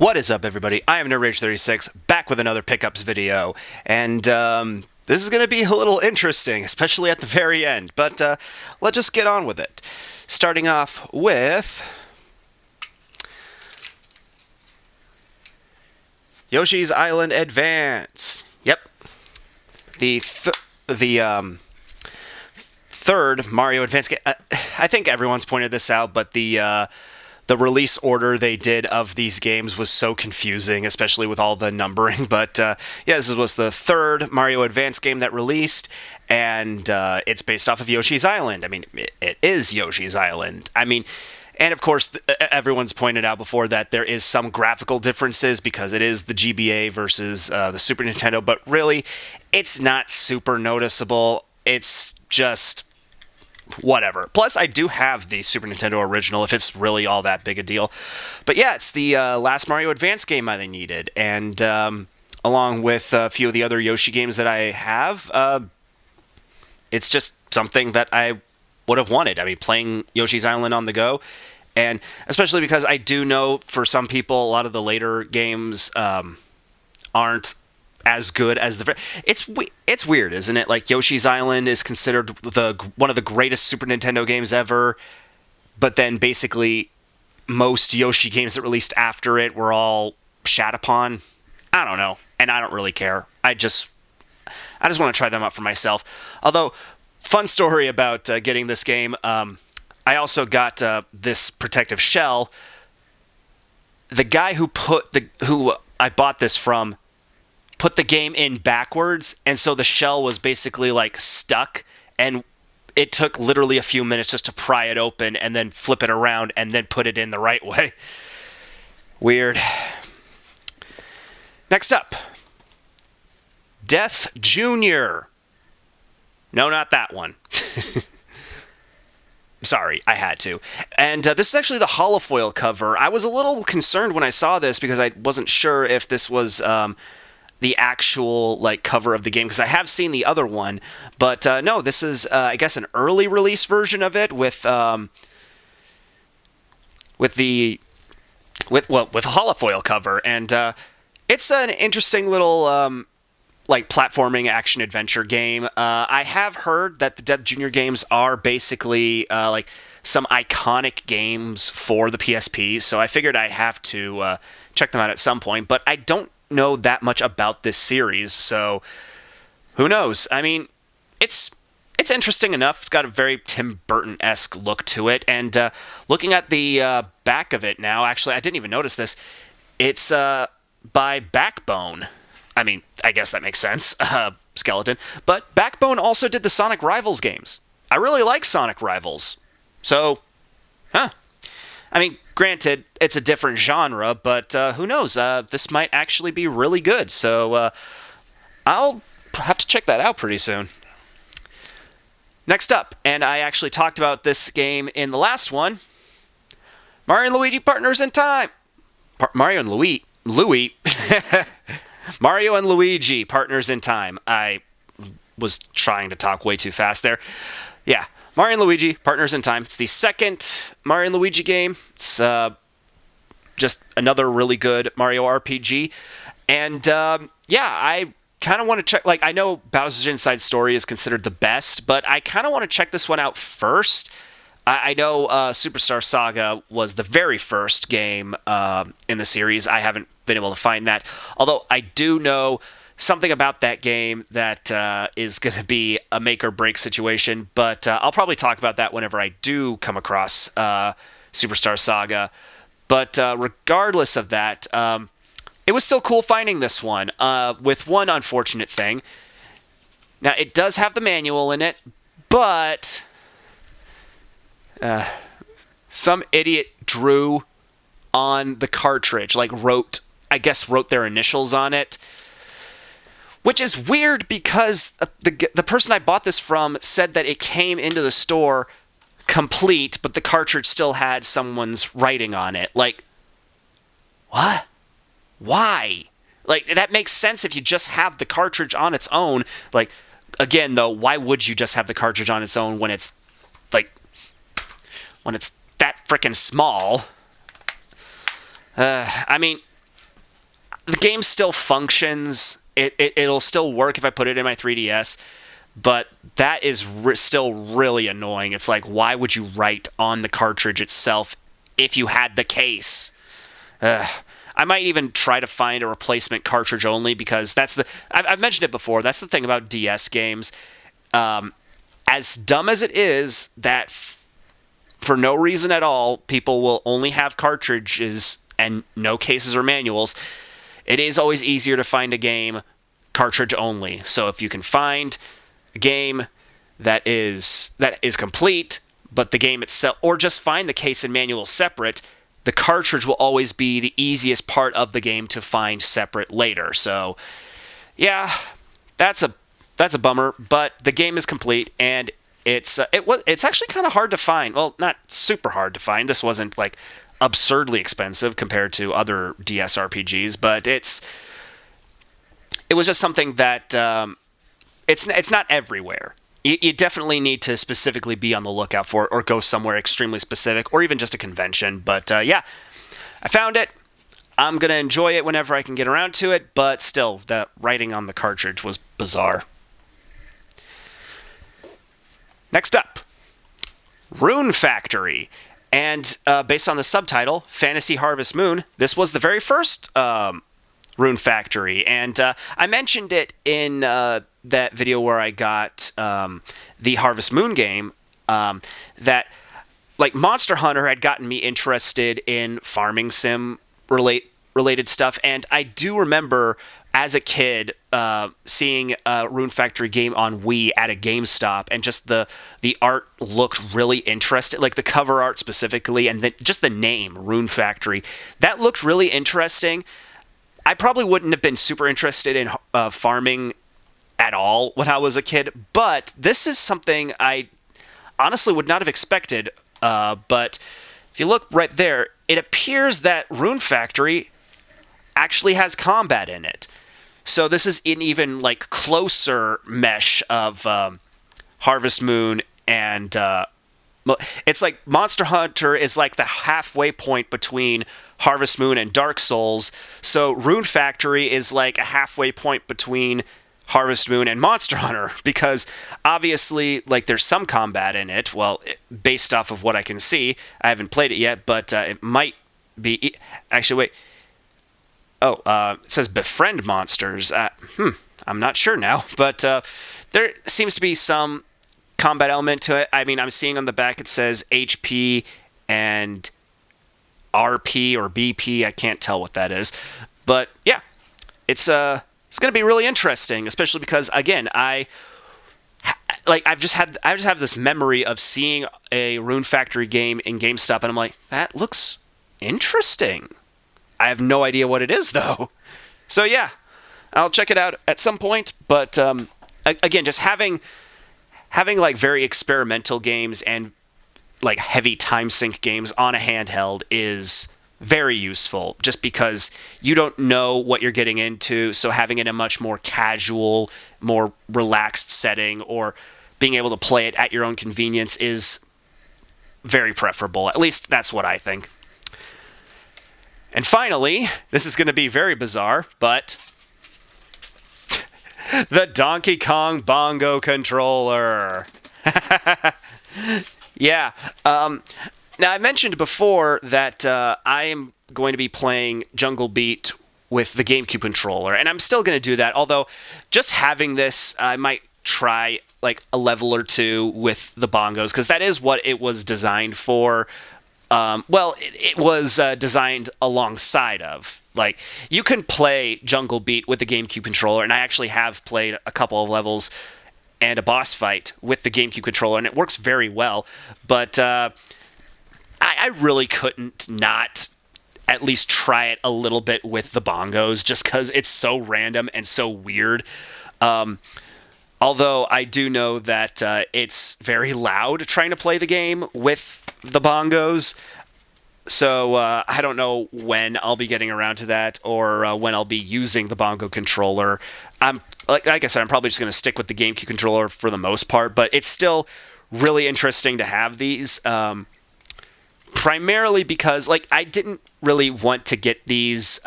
What is up, everybody? I am NerdRage36, back with another pickups video, and this is going to be a little interesting, especially at the very end, but let's just get on with it. Starting off with Yoshi's Island Advance. Yep. The third Mario Advance game. I think everyone's pointed this out, but the release order they did of these games was so confusing, especially with all the numbering. But yeah, this was the third Mario Advance game that released, and it's based off of Yoshi's Island. I mean, it is Yoshi's Island. I mean, and of course, everyone's pointed out before that there is some graphical differences because it is the GBA versus the Super Nintendo, but really, it's not super noticeable. It's just whatever. Plus, I do have the Super Nintendo original if it's really all that big a deal. But yeah, it's the last Mario Advance game I needed, and along with a few of the other Yoshi games that I have, it's just something that I would have wanted. I mean, playing Yoshi's Island on the go, and especially because I do know for some people, a lot of the later games aren't as good as the... It's weird, isn't it? Like, Yoshi's Island is considered one of the greatest Super Nintendo games ever, but then basically most Yoshi games that released after it were all shat upon. I don't know, and I don't really care. I just want to try them out for myself. Although, fun story about getting this game, I also got this protective shell. The guy who I bought this from put the game in backwards, and so the shell was basically like stuck, and it took literally a few minutes just to pry it open and then flip it around and then put it in the right way. Weird. Next up, Death Jr. No, not that one. Sorry, I had to. And this is actually the holofoil cover. I was a little concerned when I saw this because I wasn't sure if this was the actual cover of the game, because I have seen the other one, but no, this is I guess an early release version of it with a holofoil cover, and it's an interesting little platforming action adventure game. I have heard that the Death Jr. games are basically some iconic games for the PSP, so I figured I'd have to check them out at some point, but I don't know that much about this series, so who knows? I mean, it's interesting enough. It's got a very Tim Burton-esque look to it, and looking at the back of it now, actually, I didn't even notice this. It's by Backbone. I mean, I guess that makes sense. Skeleton. But Backbone also did the Sonic Rivals games. I really like Sonic Rivals. So, I mean, granted, it's a different genre, but who knows? This might actually be really good, so I'll have to check that out pretty soon. Next up, and I actually talked about this game in the last one, Mario and Luigi Partners in Time. Mario and Mario and Luigi Partners in Time. I was trying to talk way too fast there. Yeah. Mario and Luigi, Partners in Time. It's the second Mario and Luigi game. It's just another really good Mario RPG. And, I kind of want to check... I know Bowser's Inside Story is considered the best, but I kind of want to check this one out first. I know Superstar Saga was the very first game in the series. I haven't been able to find that. Although I do know something about that game that is going to be a make-or-break situation, but I'll probably talk about that whenever I do come across Superstar Saga. But regardless of that, it was still cool finding this one, with one unfortunate thing. Now, it does have the manual in it, but some idiot drew on the cartridge, wrote their initials on it. Which is weird because the person I bought this from said that it came into the store complete, but the cartridge still had someone's writing on it. What? Why? That makes sense if you just have the cartridge on its own. Again, though, why would you just have the cartridge on its own when it's that frickin' small? I mean, the game still functions. It'll still work if I put it in my 3DS, but that is still really annoying. It's like, why would you write on the cartridge itself if you had the case? I might even try to find a replacement cartridge only, because I've mentioned it before. That's the thing about DS games. As dumb as it is, that for no reason at all, people will only have cartridges and no cases or manuals. It is always easier to find a game cartridge only. So if you can find a game that is complete, but the game itself, or just find the case and manual separate, the cartridge will always be the easiest part of the game to find separate later. So, yeah, that's a bummer, but the game is complete, and it's actually kind of hard to find. Well, not super hard to find. This wasn't like absurdly expensive compared to other DS RPGs, but it was just something that it's not everywhere. You definitely need to specifically be on the lookout for it, or go somewhere extremely specific, or even just a convention. But yeah, I found it. I'm going to enjoy it whenever I can get around to it, but still, the writing on the cartridge was bizarre. Next up, Rune Factory. And based on the subtitle, Fantasy Harvest Moon, this was the very first Rune Factory. And I mentioned it in that video where I got the Harvest Moon game, that like Monster Hunter had gotten me interested in farming sim related stuff. And I do remember as a kid seeing a Rune Factory game on Wii at a GameStop, and just the art looked really interesting, like the cover art specifically, and just the name Rune Factory, that looked really interesting. I probably wouldn't have been super interested in farming at all when I was a kid, but this is something I honestly would not have expected. But if you look right there, it appears that Rune Factory actually has combat in it. So this is an even like closer mesh of Harvest Moon, and it's like Monster Hunter is like the halfway point between Harvest Moon and Dark Souls. So Rune Factory is like a halfway point between Harvest Moon and Monster Hunter, because obviously like there's some combat in it. Well, based off of what I can see, I haven't played it yet, but it might be. Actually, wait. Oh, it says befriend monsters. I'm not sure now, but there seems to be some combat element to it. I mean, I'm seeing on the back it says HP and RP or BP. I can't tell what that is, but yeah, it's going to be really interesting, especially because again, I just have this memory of seeing a Rune Factory game in GameStop, and I'm like, that looks interesting. I have no idea what it is, though. So yeah, I'll check it out at some point. But again, just having like very experimental games and like heavy time sink games on a handheld is very useful, just because you don't know what you're getting into. So having it in a much more casual, more relaxed setting, or being able to play it at your own convenience is very preferable. At least that's what I think. And finally, this is going to be very bizarre, but the Donkey Kong Bongo Controller. Yeah. Now, I mentioned before that I am going to be playing Jungle Beat with the GameCube controller, and I'm still going to do that, although just having this, I might try like a level or two with the bongos, because that is what it was designed for. It was designed alongside of. Like, you can play Jungle Beat with the GameCube controller, and I actually have played a couple of levels and a boss fight with the GameCube controller, and it works very well. But I really couldn't not at least try it a little bit with the bongos, just because it's so random and so weird. Although I do know that it's very loud trying to play the game with the bongos. So I don't know when I'll be getting around to that, or when I'll be using the bongo controller. Like I said, I'm probably just going to stick with the GameCube controller for the most part, but it's still really interesting to have these. Primarily because like I didn't really want to get these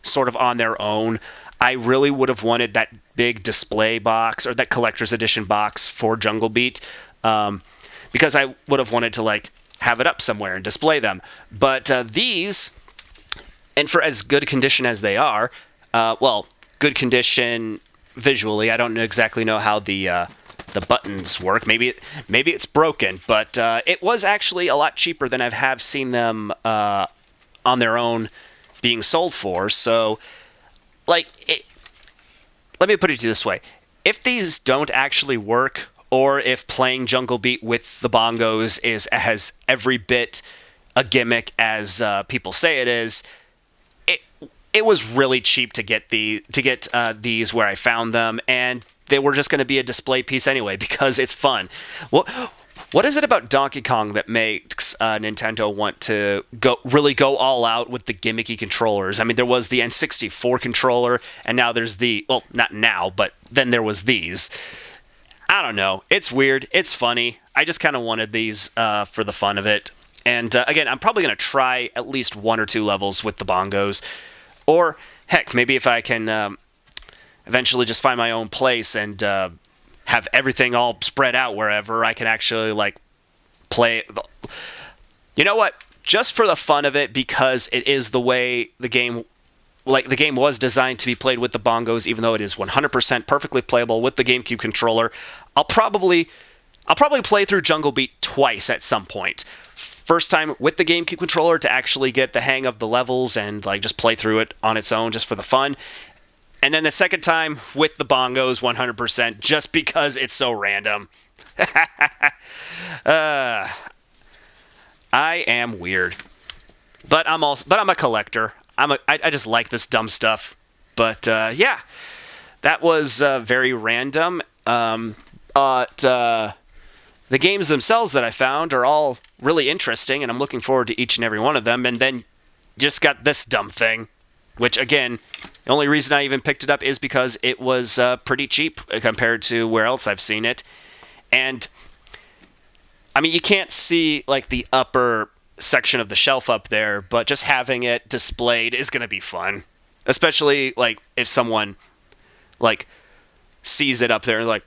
sort of on their own. I really would have wanted that big display box or that collector's edition box for Jungle Beat, because I would have wanted to like have it up somewhere and display them. But these, and for as good condition as they are, well, good condition visually. I don't exactly know how the buttons work. Maybe it's broken, but it was actually a lot cheaper than I have seen them on their own being sold for. So, like, let me put it to you this way: if these don't actually work, or if playing Jungle Beat with the bongos has every bit a gimmick as people say it is, it was really cheap to get these where I found them, and they were just going to be a display piece anyway because it's fun. What is it about Donkey Kong that makes Nintendo want to really go all out with the gimmicky controllers? I mean, there was the N64 controller, and now there's not now, but then there was these. I don't know. It's weird. It's funny. I just kind of wanted these for the fun of it. And again, I'm probably going to try at least 1 or 2 levels with the bongos. Or, heck, maybe if I can eventually just find my own place and have everything all spread out wherever, I can actually, like, play. You know what? Just for the fun of it, because it is the way the game was designed to be played with the bongos, even though it is 100% perfectly playable with the GameCube controller, I'll probably play through Jungle Beat twice at some point. First time with the GameCube controller to actually get the hang of the levels and like just play through it on its own just for the fun. And then the second time with the bongos 100% just because it's so random. I am weird. But I'm a collector. I just like this dumb stuff. But yeah, that was very random. But the games themselves that I found are all really interesting, and I'm looking forward to each and every one of them. And then just got this dumb thing, which, again, the only reason I even picked it up is because it was pretty cheap compared to where else I've seen it. And, I mean, you can't see, like, the upper section of the shelf up there, but just having it displayed is going to be fun. Especially, like, if someone, like, sees it up there and, like,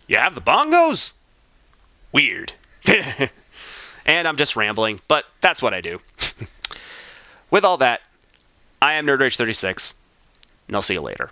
you have the bongos? Weird. And I'm just rambling, but that's what I do. With all that, I am NerdRage36, and I'll see you later.